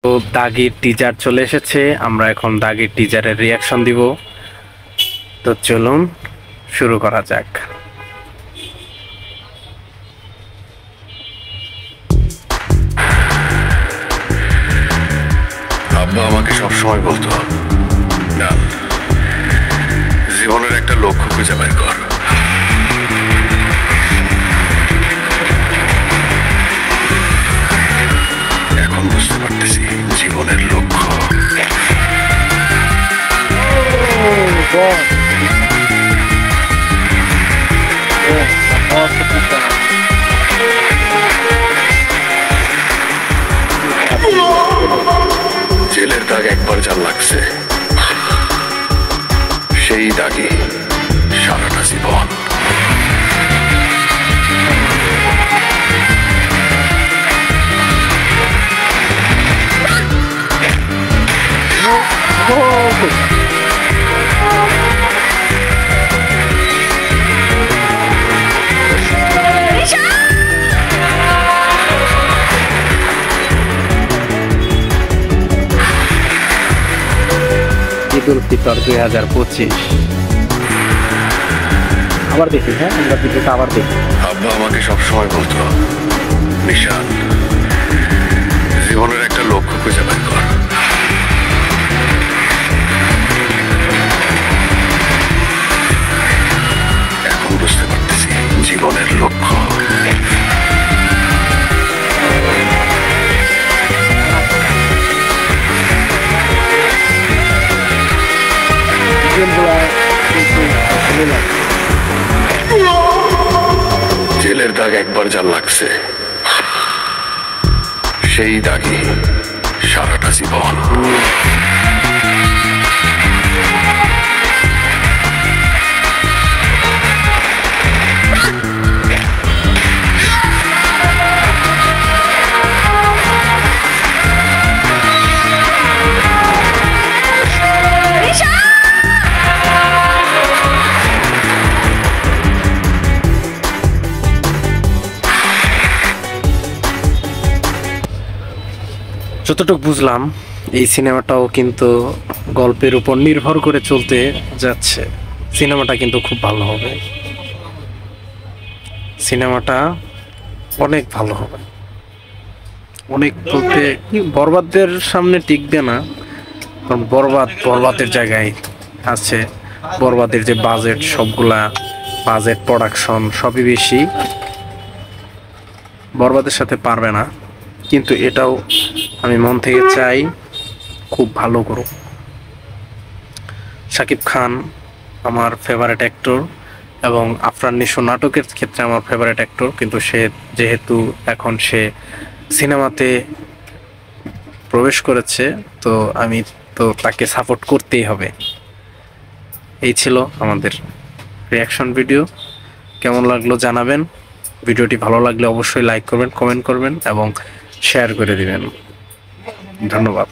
তো দাগির টিজার চলে এসেছে, আমরা এখন দাগির টিজারের রিয়াকশন দিব। তো চলুন শুরু করা যাক। আব্বা আমাকে সবসময় বলতো, না, জীবনের একটা লক্ষ্য খুঁজে বের কর। এখন বুঝতে পারতেছি জীবনের লক্ষ্য জেলের দাগ একবার যা লাগছে, সেই দাগই সারাটা জীবন। ঈদুল ফিতর 2025 আবার দেখি। হ্যাঁ, আমরা ভিডিওটা আবার দেখি। আব্বা আমাকে সবসময় বলতো, নিশান, জীবনের একটা লক্ষ্য খুঁজে বের কর। এখন বুঝতে পারতেছি জীবনের লক্ষ্য জেলের দাগ একবার যা লাগছে, সেই দাগই সারাটা জীবন। যতটুকু বুঝলাম, এই সিনেমাটাও কিন্তু গল্পের উপর নির্ভর করে চলতে যাচ্ছে। সিনেমাটা কিন্তু খুব ভালো হবে, সিনেমাটা অনেক ভালো হবে। অনেক বলতে বরবাদের সামনে টিকবে না, কারণ বরবাদের জায়গায় আছে। বরবাদের যে বাজেট, সবগুলা বাজেট, প্রোডাকশন সবই বেশি, বরবাদের সাথে পারবে না। কিন্তু এটাও আমি মন থেকে চাই খুব ভালো করুক। শাকিব খান আমার ফেভারিট অ্যাক্টর এবং আফরান নিশো নাটকের ক্ষেত্রে আমার ফেভারিট অ্যাক্টর, কিন্তু সে যেহেতু এখন সে সিনেমাতে প্রবেশ করেছে, তো আমি তো তাকে সাপোর্ট করতেই হবে। এই ছিল আমাদের রিয়াকশন ভিডিও। কেমন লাগলো জানাবেন। ভিডিওটি ভালো লাগলে অবশ্যই লাইক করবেন, কমেন্ট করবেন এবং শেয়ার করে দিবেন। ধন্যবাদ।